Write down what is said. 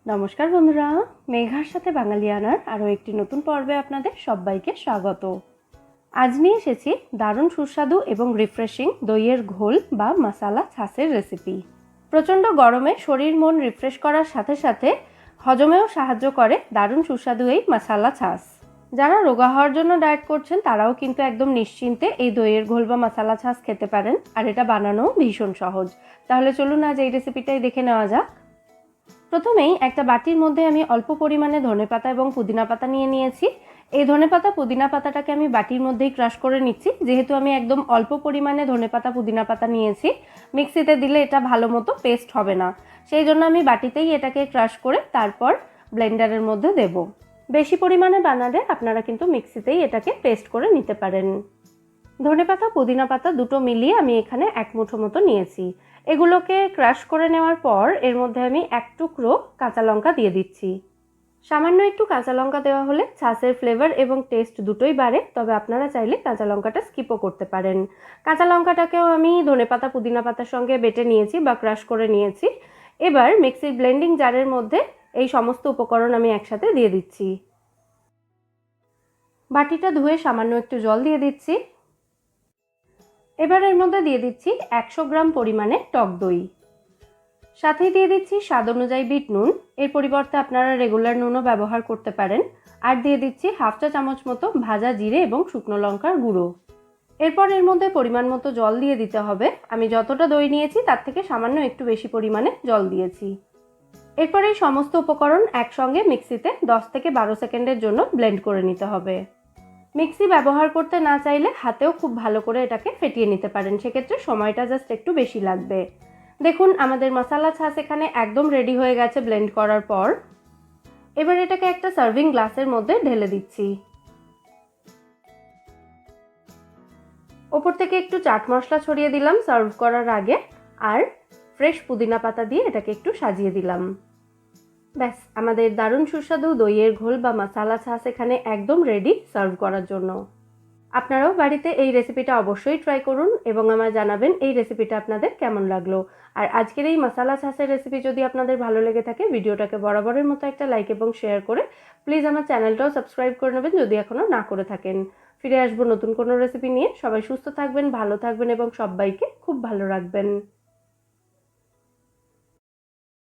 নমস্কার বন্ধুরা, মেঘার সাথে বাঙালিয়ানার আরও একটি নতুন পর্বে আপনাদের সবাইকে স্বাগত। আজ নিয়ে এসেছি দারুণ সুস্বাদু এবং রিফ্রেশিং দইয়ের ঘোল বা মাসালা ছাসের রেসিপি। প্রচণ্ড গরমে শরীর মন রিফ্রেশ করার সাথে সাথে হজমেও সাহায্য করে দারুণ সুস্বাদু এই মাসালা ছাস। যারা রোগা হওয়ার জন্য ডায়েট করছেন তারাও কিন্তু একদম নিশ্চিন্তে এই দইয়ের ঘোল বা মাসালা ছাস খেতে পারেন, আর এটা বানানো ভীষণ সহজ। তাহলে চলুন আজ এই রেসিপিটাই দেখে নেওয়া যাক। প্রথমেই একটা বাটির মধ্যে আমি অল্প পরিমাণে ধনেপাতা এবং পুদিনা পাতা নিয়ে নিয়েছি। এই ধনেপাতা পুদিনা পাতাটাকে আমি বাটির মধ্যেই ক্রাশ করে নিচ্ছি। যেহেতু আমি একদম অল্প পরিমাণে ধনেপাতা পুদিনা পাতা নিয়েছি, মিক্সিতে দিলে এটা ভালো মতো পেস্ট হবে না, সেই জন্য আমি বাটিতেই এটাকে ক্রাশ করে তারপর ব্লেন্ডারের মধ্যে দেব। বেশি পরিমাণে বানালে আপনারা কিন্তু মিক্সিতেই এটাকে পেস্ট করে নিতে পারেন। ধনেপাতা পুদিনা পাতা দুটো মিলিয়ে আমি এখানে এক মুঠো মতো নিয়েছি। এগুলোকে ক্রাশ করে নেওয়ার পর এর মধ্যে আমি এক টুকরো কাঁচা লঙ্কা দিয়ে দিচ্ছি। সামান্য একটু কাঁচা লঙ্কা দেওয়া হলে ছাসের ফ্লেভার এবং টেস্ট দুটোই বাড়ে, তবে আপনারা চাইলে কাঁচা লঙ্কাটা স্কিপও করতে পারেন। কাঁচা লঙ্কাটাকেও আমি ধনেপাতা পুদিনা পাতার সঙ্গে বেটে নিয়েছি বা ক্রাশ করে নিয়েছি। এবার মিক্সির ব্লেন্ডিং জারের মধ্যে এই সমস্ত উপকরণ আমি একসাথে দিয়ে দিচ্ছি। বাটিটা ধুয়ে সামান্য একটু জল দিয়ে দিচ্ছি। এবার এর মধ্যে দিয়ে দিচ্ছি 100 গ্রাম পরিমাণে টক দই, সাথেই দিয়ে দিচ্ছি স্বাদ অনুযায়ী বিট নুন, এর পরিবর্তে আপনারা রেগুলার নুনও ব্যবহার করতে পারেন। আর দিয়ে দিচ্ছি হাফ চা চামচ মতো ভাজা জিরে এবং শুকনো লঙ্কার গুঁড়ো। এরপর এর মধ্যে পরিমাণ মতো জল দিয়ে দিতে হবে। আমি যতটা দই নিয়েছি তার থেকে সামান্য একটু বেশি পরিমাণে জল দিয়েছি। এরপর এই সমস্ত উপকরণ একসঙ্গে মিক্সিতে 10 থেকে 12 সেকেন্ডের জন্য ব্লেন্ড করে নিতে হবে। মিক্সি ব্যবহার করতে না চাইলে হাতেও খুব ভালো করে এটাকে ফেটিয়ে নিতে পারেন, সেক্ষেত্রে সময়টা জাস্ট একটু বেশি লাগবে। দেখুন আমাদের মশলা ছাস এখানে একদম রেডি হয়ে গেছে ব্লেন্ড করার পর। এবার এটাকে একটা সার্ভিং গ্লাসের মধ্যে ঢেলে দিচ্ছি। ওপর থেকে একটু চাট মশলা ছড়িয়ে দিলাম সার্ভ করার আগে, আর ফ্রেশ পুদিনা পাতা দিয়ে এটাকে একটু সাজিয়ে দিলাম। ব্যাস, আমাদের দারুণ সুস্বাদু দইয়ের ঘোল বা মশলা ছাস এখানে একদম রেডি সার্ভ করার জন্য। আপনারাও বাড়িতে এই রেসিপিটা অবশ্যই ট্রাই করুন এবং আমায় জানাবেন এই রেসিপিটা আপনাদের কেমন লাগলো। আর আজকের এই মশলা ছাসের রেসিপি যদি আপনাদের ভালো লেগে থাকে, ভিডিওটাকে বরাবরের মতো একটা লাইক এবং শেয়ার করে প্লিজ আমার চ্যানেলটাও সাবস্ক্রাইব করে নেবেন যদি এখনও না করে থাকেন। ফিরে আসবো নতুন কোনো রেসিপি নিয়ে। সবাই সুস্থ থাকবেন, ভালো থাকবেন এবং সবাইকে খুব ভালো রাখবেন।